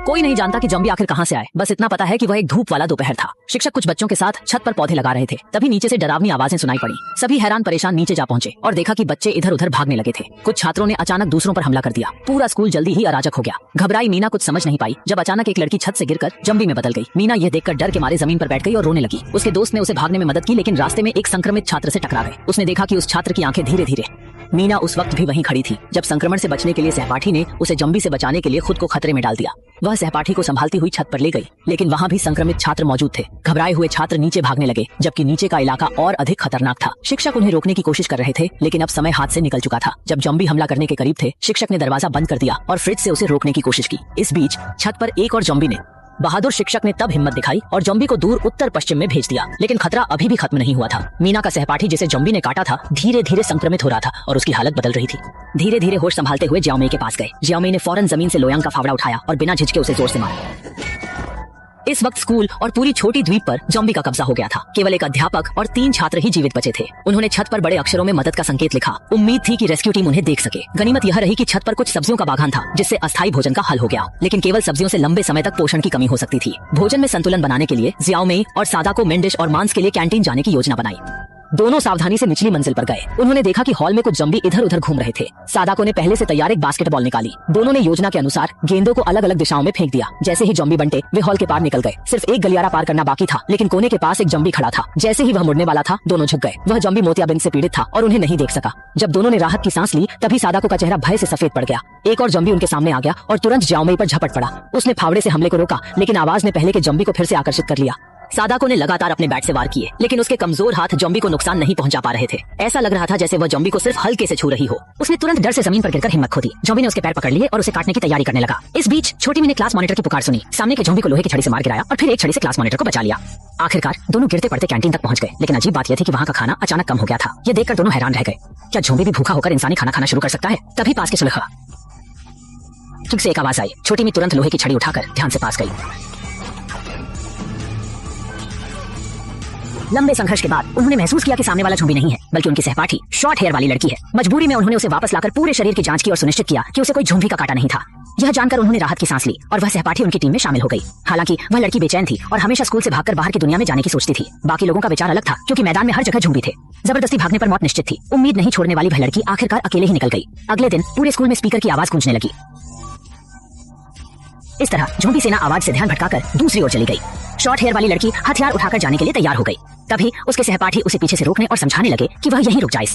कोई नहीं जानता कि जॉम्बी आखिर कहाँ से आए, बस इतना पता है कि वह एक धूप वाला दोपहर था। शिक्षक कुछ बच्चों के साथ छत पर पौधे लगा रहे थे, तभी नीचे से डरावनी आवाजें सुनाई पड़ी। सभी हैरान परेशान नीचे जा पहुंचे और देखा कि बच्चे इधर उधर भागने लगे थे। कुछ छात्रों ने अचानक दूसरों पर हमला कर दिया। पूरा स्कूल जल्दी ही अराजक हो गया। घबराई मीना कुछ समझ नहीं पाई जब अचानक एक लड़की छत से गिरकर जॉम्बी में बदल गई। मीना यह देखकर डर के मारे जमीन पर बैठ गई और रोने लगी। उसके दोस्त ने उसे भागने में मदद की, लेकिन रास्ते में एक संक्रमित छात्र से टकरा गए। उसने देखा कि उस छात्र की आंखें धीरे धीरे। मीना उस वक्त भी वहीं खड़ी थी जब संक्रमण से बचने के लिए सहपाठी ने उसे जॉम्बी से बचाने के लिए खुद को खतरे में डाल दिया। वह सहपाठी को संभालती हुई छत पर ले गई, लेकिन वहाँ भी संक्रमित छात्र मौजूद थे। घबराए हुए छात्र नीचे भागने लगे, जबकि नीचे का इलाका और अधिक खतरनाक था। शिक्षक उन्हें रोकने की कोशिश कर रहे थे, लेकिन अब समय हाथ से निकल चुका था। जब जॉम्बी हमला करने के करीब थे, शिक्षक ने दरवाजा बंद कर दिया और फ्रिज से उसे रोकने की कोशिश की। इस बीच छत पर एक और जॉम्बी ने। बहादुर शिक्षक ने तब हिम्मत दिखाई और जॉम्बी को दूर उत्तर पश्चिम में भेज दिया, लेकिन खतरा अभी भी खत्म नहीं हुआ था। मीना का सहपाठी जिसे जॉम्बी ने काटा था धीरे धीरे संक्रमित हो रहा था और उसकी हालत बदल रही थी। धीरे धीरे होश संभालते हुए जियाओमेई के पास गए। जियाओमेई ने फौरन जमीन से लोयांग का फावड़ा उठाया और बिना झिझके उसे जोर से मारा। इस वक्त स्कूल और पूरी छोटी द्वीप पर जॉम्बी का कब्जा हो गया था। केवल एक अध्यापक और 3 छात्र ही जीवित बचे थे। उन्होंने छत पर बड़े अक्षरों में मदद का संकेत लिखा। उम्मीद थी कि रेस्क्यू टीम उन्हें देख सके। गनीमत यह रही कि छत पर कुछ सब्जियों का बागान था, जिससे अस्थायी भोजन का हल हो गया। लेकिन केवल सब्जियों से लंबे समय तक पोषण की कमी हो सकती थी। भोजन में संतुलन बनाने के लिए जियाओमेई और सादाको मेन डिश और मांस के लिए कैंटीन जाने की योजना बनाई। दोनों सावधानी से निचली मंजिल पर गए। उन्होंने देखा कि हॉल में कुछ जॉम्बी इधर उधर घूम रहे थे। सादाको ने पहले से तैयार एक बास्केटबॉल निकाली। दोनों ने योजना के अनुसार गेंदों को अलग अलग दिशाओं में फेंक दिया। जैसे ही जॉम्बी बंटे वे हॉल के पार निकल गए। सिर्फ एक गलियारा पार करना बाकी था, लेकिन कोने के पास एक जॉम्बी खड़ा था। जैसे ही वह मुड़ने वाला था, दोनों झुक गए। वह जॉम्बी मोतियाबिंद से पीड़ित था और उन्हें नहीं देख सका। जब दोनों ने राहत की सांस ली, तभी सादाको का चेहरा भय से सफेद पड़ गया। एक और जॉम्बी उनके सामने आ गया और तुरंत जियाओमेई पर झपट पड़ा। उसने फावड़े से हमले को रोका, लेकिन आवाज ने पहले के जॉम्बी को फिर से आकर्षित कर लिया। सादाको ने लगातार अपने बैट से वार किए, लेकिन उसके कमजोर हाथ जॉम्बी को नुकसान नहीं पहुंचा पा रहे थे। ऐसा लग रहा था जैसे वह जॉम्बी को सिर्फ हल्के से छू रही हो। उसने तुरंत डर से जमीन पर गिरकर हिम्मत खो दी। जॉम्बी ने उसके पैर पकड़ लिए और उसे काटने की तैयारी करने लगा। इस बीच छोटी मी ने क्लास मॉनिटर की पुकार सुनी। सामने के जॉम्बी को लोहे की छड़ी से मार गिराया और फिर एक छड़ी से क्लास मॉनिटर को बचा लिया। आखिरकार दोनों गिरते पड़ते कैंटीन तक पहुंच गए, लेकिन अजीब बात यह थी कि वहाँ का खाना अचानक कम हो गया था। ये देखकर दोनों हैरान रह गए। क्या जॉम्बी भी भूखा होकर इंसानी खाना खाना शुरू कर सकता है? तभी पास के सुलखा ठीक से एक आवाज आई। छोटी मी तुरंत लोहे की छड़ी उठाकर ध्यान से पास गई। लंबे संघर्ष के बाद उन्होंने महसूस किया कि सामने वाला जॉम्बी नहीं है, बल्कि उनकी सहपाठी शॉर्ट हेयर वाली लड़की है। मजबूरी में उन्होंने उसे वापस लाकर पूरे शरीर की जांच की और सुनिश्चित किया कि उसे कोई जॉम्बी का काटा नहीं था। यह जानकर उन्होंने राहत की सांस ली और वह सहपाठी उनकी टीम में शामिल हो गई। हालांकि वह लड़की बेचैन थी और हमेशा स्कूल से भागकर बाहर की दुनिया में जाने की सोचती थी। बाकी लोगों का विचार अलग था, क्योंकि मैदान में हर जगह जॉम्बी थे। जबरदस्ती भागने पर मौत निश्चित थी। उम्मीद नहीं छोड़ने वाली वह लड़की आखिरकार अकेले ही निकल गई। अगले दिन पूरे स्कूल में स्पीकर की आवाज गूंजने लगी। इस तरह जॉम्बी सेना आवाज से ध्यान भटकाकर दूसरी ओर चली गई। शॉर्ट हेयर वाली लड़की हथियार उठाकर जाने के लिए तैयार हो गई। तभी उसके सहपाठी उसे पीछे से रोकने और समझाने लगे कि वह यहीं रुक जाए।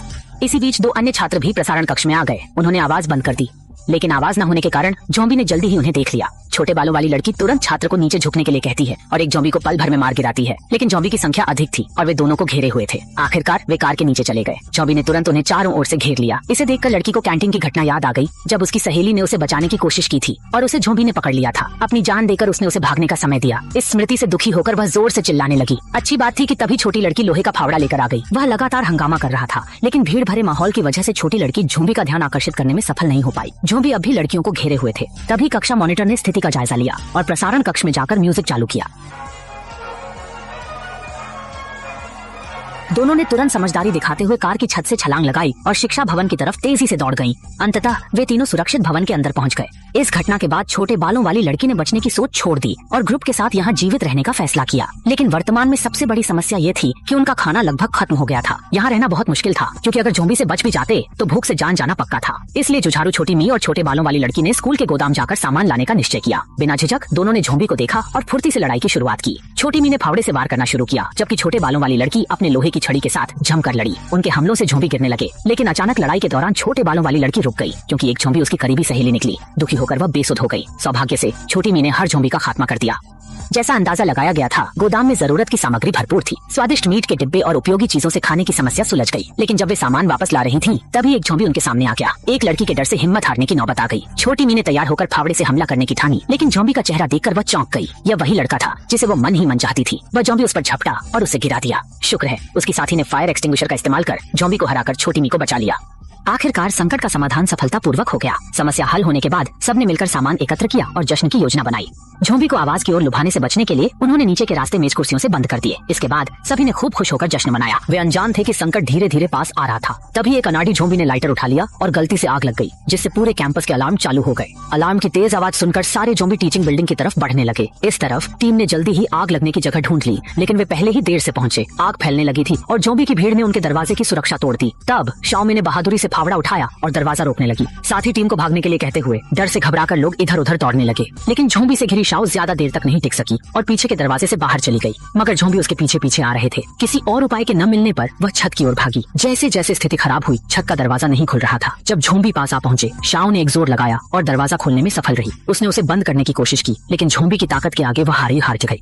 इसी बीच 2 अन्य छात्र भी प्रसारण कक्ष में आ गए। उन्होंने आवाज बंद कर दी, लेकिन आवाज न होने के कारण जॉम्बी ने जल्दी ही उन्हें देख लिया। छोटे बालों वाली लड़की तुरंत छात्र को नीचे झुकने के लिए कहती है और एक जॉम्बी को पल भर में मार गिराती है, लेकिन जॉम्बी की संख्या अधिक थी और वे दोनों को घेरे हुए थे। आखिरकार वे कार के नीचे चले गए। जॉम्बी ने तुरंत उन्हें चारों ओर से घेर लिया। इसे देखकर लड़की को कैंटीन की घटना याद आ गई, जब उसकी सहेली ने उसे बचाने की कोशिश की थी और उसे जॉम्बी ने पकड़ लिया था। अपनी जान देकर उसने उसे भागने का समय दिया। इस स्मृति से दुखी होकर वह जोर से चिल्लाने लगी। अच्छी बात थी कि तभी छोटी लड़की लोहे का फावड़ा लेकर आ गई। वह लगातार हंगामा कर रहा था, लेकिन भीड़ भरे माहौल की वजह से छोटी लड़की जॉम्बी का ध्यान आकर्षित करने में सफल नहीं हो पाई। जॉम्बी अब भी लड़कियों को घेरे हुए थे। तभी कक्षा मॉनिटर ने स्थिति का जायजा लिया और प्रसारण कक्ष में जाकर म्यूजिक चालू किया। दोनों ने तुरंत समझदारी दिखाते हुए कार की छत से छलांग लगाई और शिक्षा भवन की तरफ तेजी से दौड़ गईं। अंततः वे तीनों सुरक्षित भवन के अंदर पहुंच गए। इस घटना के बाद छोटे बालों वाली लड़की ने बचने की सोच छोड़ दी और ग्रुप के साथ यहाँ जीवित रहने का फैसला किया। लेकिन वर्तमान में सबसे बड़ी समस्या ये थी कि उनका खाना लगभग खत्म हो गया था। यहाँ रहना बहुत मुश्किल था, क्योंकि अगर जॉम्बी से बच भी जाते तो भूख से जान जाना पक्का था। इसलिए जुझारू छोटी मी और छोटे बालों वाली लड़की ने स्कूल के गोदाम जाकर सामान लाने का निश्चय किया। बिना झिझक दोनों ने जॉम्बी को देखा और फुर्ती से लड़ाई की शुरुआत की। छोटी मी ने फावड़े से वार करना शुरू किया, जबकि छोटे बालों वाली लड़की अपने लोहे की छड़ी के साथ जमकर लड़ी। उनके हमलों से जॉम्बी गिरने लगे, लेकिन अचानक लड़ाई के दौरान छोटे बालों वाली लड़की रुक गई, क्योंकि एक जॉम्बी उसकी करीबी सहेली निकली। दुखी होकर वह बेसुध हो गई। सौभाग्य से छोटी मी ने हर जॉम्बी का खात्मा कर दिया। जैसा अंदाजा लगाया गया था, गोदाम में जरूरत की सामग्री भरपूर थी। स्वादिष्ट मीट के डिब्बे और उपयोगी चीजों से खाने की समस्या सुलझ गई। लेकिन जब वे सामान वापस ला रही थीं, तभी एक जॉम्बी उनके सामने आ गया। एक लड़की के डर से हिम्मत हारने की नौबत आ गई। छोटी मी ने तैयार होकर फावड़े से हमला करने की ठानी, लेकिन जॉम्बी का चेहरा देखकर वह चौंक गई। यह वही लड़का था जिसे वो मन ही मन चाहती थी। वह जॉम्बी उस पर झपटा और उसे गिरा दिया। शुक्र है उसकी साथी ने फायर एक्सटिंग्विशर का इस्तेमाल कर जॉम्बी को हराकर छोटी मी को बचा लिया। आखिरकार संकट का समाधान सफलतापूर्वक हो गया। समस्या हल होने के बाद सबने मिलकर सामान एकत्र किया और जश्न की योजना बनाई। झोंबी को आवाज की ओर लुभाने से बचने के लिए उन्होंने नीचे के रास्ते मेज कुर्सियों से बंद कर दिए। इसके बाद सभी ने खूब खुश होकर जश्न मनाया। वे अनजान थे कि संकट धीरे धीरे पास आ रहा था। तभी एक अनाड़ी झोंबी ने लाइटर उठा लिया और गलती से आग लग गई, जिससे पूरे कैंपस के अलार्म चालू हो गए। अलार्म की तेज आवाज सुनकर सारे झोंबी टीचिंग बिल्डिंग की तरफ बढ़ने लगे। इस तरफ टीम ने जल्दी ही आग लगने की जगह ढूंढ ली, लेकिन वे पहले ही देर से पहुंचे। आग फैलने लगी थी और झोंबी की भीड़ ने उनके दरवाजे की सुरक्षा तोड़ दी। तब शाओमी ने बहादुरी से फावड़ा उठाया और दरवाजा रोकने लगी, साथ ही टीम को भागने के लिए कहते हुए। डर से घबराकर लोग इधर उधर दौड़ने लगे, लेकिन झोंबी से घिरी शाओ ज्यादा देर तक नहीं टिक सकी और पीछे के दरवाजे से बाहर चली गई। मगर झोंबी उसके पीछे पीछे आ रहे थे। किसी और उपाय के न मिलने पर वह छत की ओर भागी। जैसे जैसे स्थिति खराब हुई, छत का दरवाजा नहीं खुल रहा था। जब झोंबी पास आ पहुंचे, शाओ ने एक जोर लगाया और दरवाजा खोलने में सफल रही। उसने उसे बंद करने की कोशिश की, लेकिन झोंबी की ताकत के आगे वह हार गई।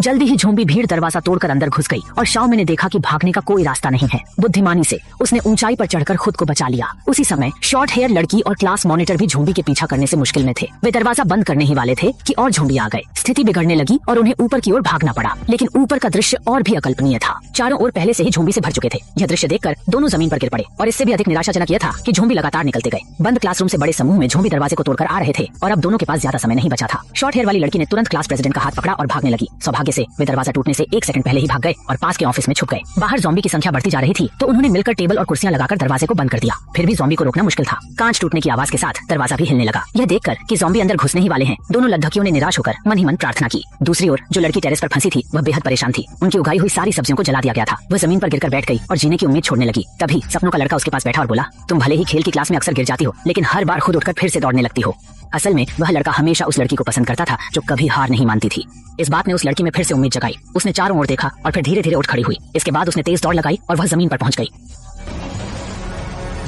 जल्दी ही झोंबी भीड़ दरवाजा तोड़कर अंदर घुस गई और शाओमी ने देखा कि भागने का कोई रास्ता नहीं है। बुद्धिमानी से उसने ऊंचाई पर चढ़कर खुद को बचा लिया। उसी समय शॉर्ट हेयर लड़की और क्लास मॉनिटर भी झोंबी के पीछा करने से मुश्किल में थे। वे दरवाजा बंद करने ही वाले थे कि और झोंबी आ गए। स्थिति बिगड़ने लगी और उन्हें ऊपर की ओर भागना पड़ा, लेकिन ऊपर का दृश्य और भी अकल्पनीय था। चारों ओर पहले से ही झोंबी से भर चुके थे। यह दृश्य देखकर दोनों जमीन पर गिर पड़े और इससे भी अधिक निराशाजनक यह था कि झोंबी लगातार निकलते गए। बंद क्लासरूम से बड़े समूह में झोंबी दरवाजे को तोड़कर आ रहे थे और अब दोनों के पास ज्यादा समय नहीं बचा था। शॉर्ट हेयर वाली लड़की ने तुरंत क्लास प्रेसिडेंट का हाथ पकड़ा और भागने लगी। सौभाग्य से वे दरवाजा टूटने से 1 सेकंड पहले ही भाग गए और पास के ऑफिस में छुप गए। बाहर ज़ॉम्बी की संख्या बढ़ती जा रही थी, तो उन्होंने मिलकर टेबल और कुर्सियां लगाकर दरवाजे को बंद कर दिया। फिर भी ज़ॉम्बी को रोकना मुश्किल था। कांच टूटने की आवाज के साथ दरवाजा भी हिलने लगा। यह देखकर कि ज़ॉम्बी अंदर घुसने ही वाले हैं, दोनों लद्दाखियों ने निराश होकर मन ही मन प्रार्थना की। दूसरी ओर जो लड़की टेरेस पर फंसी थी, वह बेहद परेशान थी। उनकी उगाई हुई सारी सब्जियों को जला दिया गया था। वह जमीन पर गिरकर बैठ गई और जीने की उम्मीद छोड़ने लगी। तभी सपनों का लड़का उसके पास बैठा और बोला, तुम भले ही खेल की क्लास में अक्सर गिर जाती हो, लेकिन हर बार खुद उठकर फिर से दौड़ने लगती हो। असल में वह लड़का हमेशा उस लड़की को पसंद करता था जो कभी हार नहीं मानती थी। इस बात ने उस लड़की में फिर से उम्मीद जगाई। उसने चारों ओर देखा और फिर धीरे धीरे उठ खड़ी हुई। इसके बाद उसने तेज दौड़ लगाई और वह जमीन पर पहुंच गई।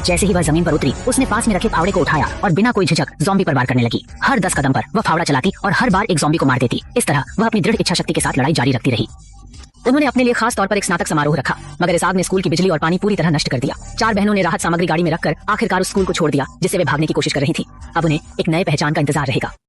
जैसे ही वह जमीन पर उतरी, उसने पास में रखे फावड़े को उठाया और बिना कोई झिझक ज़ॉम्बी पर वार करने लगी। हर 10 कदम पर वह फावड़ा चलाती और हर बार एक ज़ॉम्बी को मार देती। इस तरह वह अपनी दृढ़ इच्छा शक्ति के साथ लड़ाई जारी रखती रही। उन्होंने अपने लिए खास तौर पर एक स्नातक समारोह रखा, मगर इस आग ने स्कूल की बिजली और पानी पूरी तरह नष्ट कर दिया। 4 बहनों ने राहत सामग्री गाड़ी में रखकर आखिरकार उस स्कूल को छोड़ दिया जिससे वे भागने की कोशिश कर रही थी। अब उन्हें एक नए पहचान का इंतजार रहेगा।